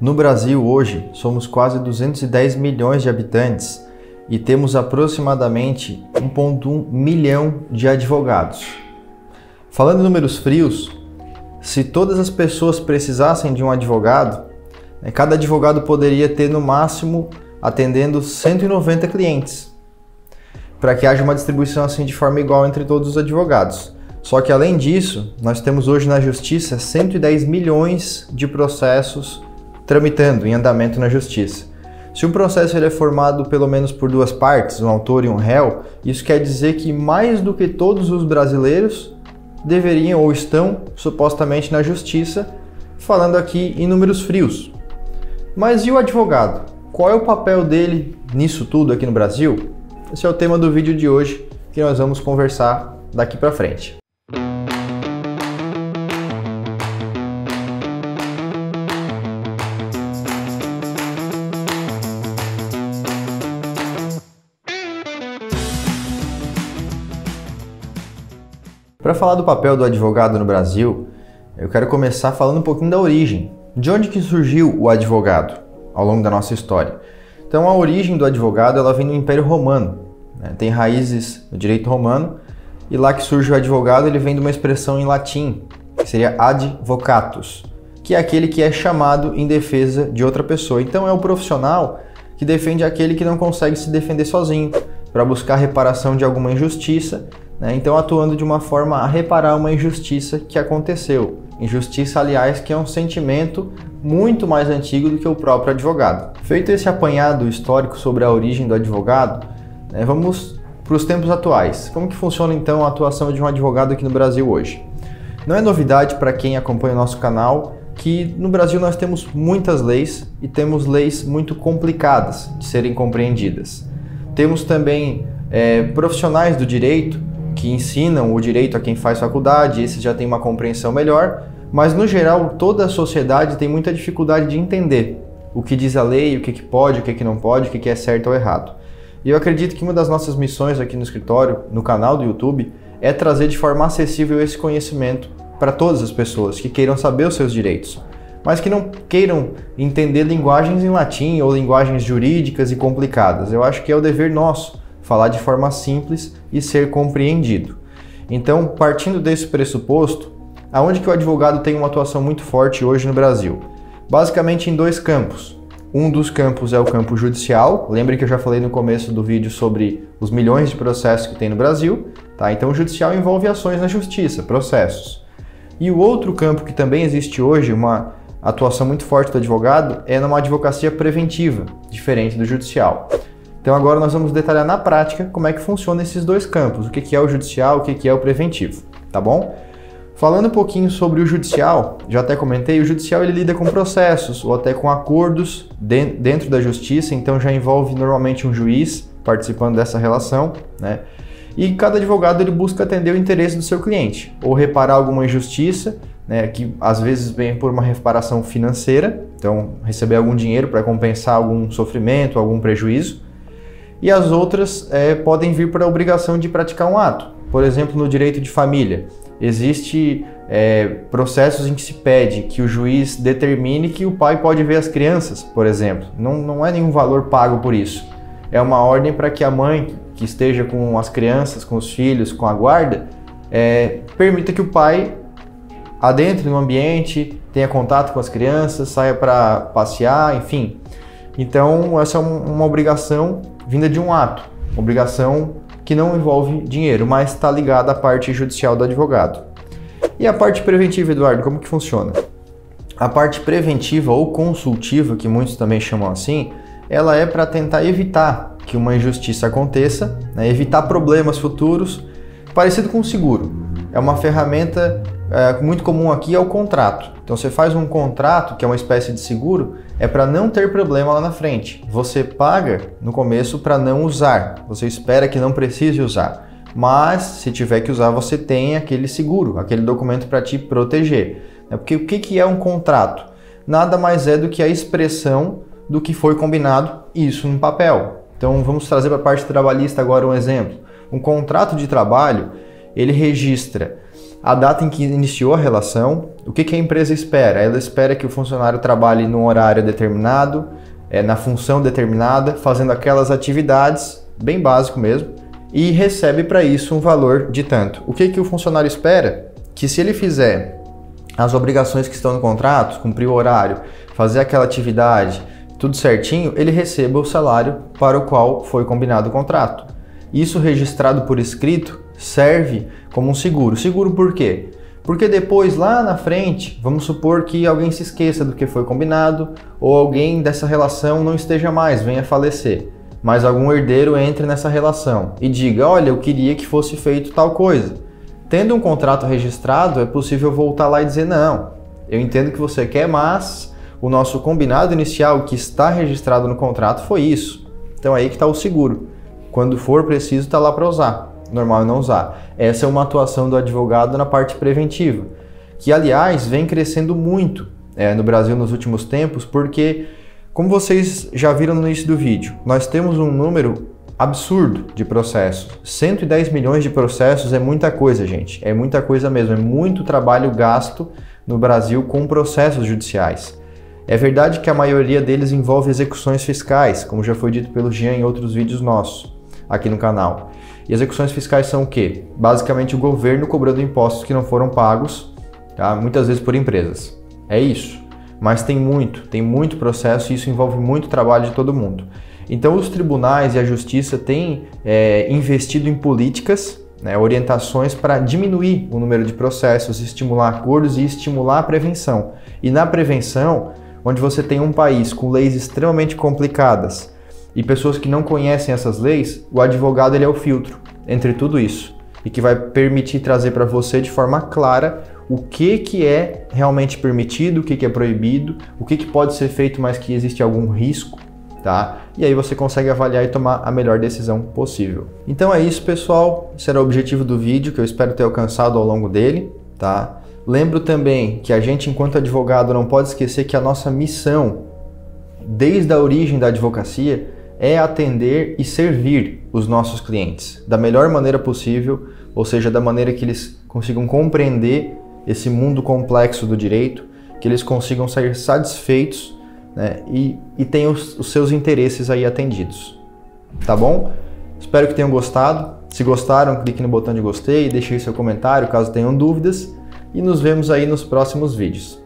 No Brasil hoje somos quase 210 milhões de habitantes e temos aproximadamente 1,1 milhão de advogados. Falando em números frios, se todas as pessoas precisassem de um advogado, cada advogado poderia ter no máximo atendendo 190 clientes, para que haja uma distribuição assim de forma igual entre todos os advogados. Só que além disso, nós temos hoje na Justiça 110 milhões de processos tramitando em andamento na Justiça. Se um processo ele é formado pelo menos por duas partes, um autor e um réu, isso quer dizer que mais do que todos os brasileiros deveriam ou estão supostamente na Justiça, falando aqui em números frios. Mas e o advogado? Qual é o papel dele nisso tudo aqui no Brasil? Esse é o tema do vídeo de hoje que nós vamos conversar daqui para frente. Para falar do papel do advogado no Brasil, eu quero começar falando um pouquinho da origem. De onde que surgiu o advogado ao longo da nossa história? Então a origem do advogado ela vem do Império Romano, tem raízes no direito romano, e lá que surge o advogado ele vem de uma expressão em latim, que seria advocatus, que é aquele que é chamado em defesa de outra pessoa. Então é o profissional que defende aquele que não consegue se defender sozinho, para buscar reparação de alguma injustiça, então atuando de uma forma a reparar uma injustiça que aconteceu. Injustiça, aliás, que é um sentimento muito mais antigo do que o próprio advogado. Feito esse apanhado histórico sobre a origem do advogado, vamos para os tempos atuais. Como que funciona então a atuação de um advogado aqui no Brasil hoje? Não é novidade para quem acompanha o nosso canal que no Brasil nós temos muitas leis e temos leis muito complicadas de serem compreendidas. Temos também profissionais do direito que ensinam o direito a quem faz faculdade, esses já têm uma compreensão melhor, mas no geral toda a sociedade tem muita dificuldade de entender o que diz a lei, o que pode, o que não pode, o que é certo ou errado. E eu acredito que uma das nossas missões aqui no escritório, no canal do YouTube, é trazer de forma acessível esse conhecimento para todas as pessoas que queiram saber os seus direitos, mas que não queiram entender linguagens em latim ou linguagens jurídicas e complicadas. Eu acho que é o dever nosso falar de forma simples e ser compreendido. Então, partindo desse pressuposto, aonde que o advogado tem uma atuação muito forte hoje no Brasil? Basicamente em dois campos. Um dos campos é o campo judicial. Lembre que eu já falei no começo do vídeo sobre os milhões de processos que tem no Brasil. Então o judicial envolve ações na justiça, processos. E o outro campo que também existe hoje, uma atuação muito forte do advogado, é numa advocacia preventiva, diferente do judicial. Então agora nós vamos detalhar na prática como é que funciona esses dois campos, o que é o judicial, o que é o preventivo, tá bom? Falando um pouquinho sobre o judicial, já até comentei, o judicial ele lida com processos ou até com acordos dentro da justiça, então já envolve normalmente um juiz participando dessa relação, E cada advogado ele busca atender o interesse do seu cliente, ou reparar alguma injustiça, que às vezes vem por uma reparação financeira, então receber algum dinheiro para compensar algum sofrimento, algum prejuízo. E as outras podem vir por a obrigação de praticar um ato. Por exemplo, no direito de família, existe processos em que se pede que o juiz determine que o pai pode ver as crianças, por exemplo. Não é nenhum valor pago por isso. É uma ordem para que a mãe que esteja com as crianças, com os filhos, com a guarda, permita que o pai adentre no ambiente, tenha contato com as crianças, saia para passear, enfim. Então, essa é uma obrigação vinda de um ato, obrigação que não envolve dinheiro, mas está ligada à parte judicial do advogado. E a parte preventiva, Eduardo, como que funciona? A parte preventiva ou consultiva, que muitos também chamam assim, ela é para tentar evitar que uma injustiça aconteça, evitar problemas futuros, parecido com o seguro. É uma ferramenta muito comum aqui, é o contrato. Então você faz um contrato, que é uma espécie de seguro, é para não ter problema lá na frente. Você paga no começo para não usar, você espera que não precise usar, mas se tiver que usar você tem aquele seguro, aquele documento para te proteger. Porque o que é um contrato? Nada mais é do que a expressão do que foi combinado, isso em papel. Então vamos trazer para a parte trabalhista agora um exemplo. Um contrato de trabalho, ele registra a data em que iniciou a relação, o que a empresa espera? Ela espera que o funcionário trabalhe num horário determinado, na função determinada, fazendo aquelas atividades, bem básico mesmo, e recebe para isso um valor de tanto. O que o funcionário espera? Que se ele fizer as obrigações que estão no contrato, cumprir o horário, fazer aquela atividade, tudo certinho, ele receba o salário para o qual foi combinado o contrato. Isso registrado por escrito serve como um seguro. Seguro por quê? Porque depois, lá na frente, vamos supor que alguém se esqueça do que foi combinado ou alguém dessa relação não esteja mais, venha a falecer, mas algum herdeiro entre nessa relação e diga, olha, eu queria que fosse feito tal coisa. Tendo um contrato registrado, é possível voltar lá e dizer, não, eu entendo que você quer, mas o nosso combinado inicial que está registrado no contrato foi isso. Então aí que está o seguro. Quando for preciso, está lá para usar. Normal é não usar. Essa é uma atuação do advogado na parte preventiva, que aliás vem crescendo muito no Brasil nos últimos tempos, porque, como vocês já viram no início do vídeo, nós temos um número absurdo de processos. 110 milhões de processos é muita coisa, gente. É muita coisa mesmo. É muito trabalho gasto no Brasil com processos judiciais. É verdade que a maioria deles envolve execuções fiscais, como já foi dito pelo Jean em outros vídeos nossos aqui no canal. E execuções fiscais são o quê? Basicamente o governo cobrando impostos que não foram pagos, tá? Muitas vezes por empresas. É isso. Mas tem muito processo e isso envolve muito trabalho de todo mundo. Então os tribunais e a justiça têm investido em políticas, orientações para diminuir o número de processos, estimular acordos e estimular a prevenção. E na prevenção, onde você tem um país com leis extremamente complicadas e pessoas que não conhecem essas leis, o advogado ele é o filtro entre tudo isso e que vai permitir trazer para você de forma clara o que é realmente permitido, o que é proibido, o que pode ser feito, mas que existe algum risco, tá? E aí você consegue avaliar e tomar a melhor decisão possível. Então é isso, pessoal. Esse era o objetivo do vídeo, que eu espero ter alcançado ao longo dele, tá? Lembro também que a gente, enquanto advogado, não pode esquecer que a nossa missão, desde a origem da advocacia, é atender e servir os nossos clientes da melhor maneira possível, ou seja, da maneira que eles consigam compreender esse mundo complexo do direito, que eles consigam sair satisfeitos, e tenham os seus interesses aí atendidos. Tá bom? Espero que tenham gostado. Se gostaram, clique no botão de gostei e deixe aí seu comentário caso tenham dúvidas. E nos vemos aí nos próximos vídeos.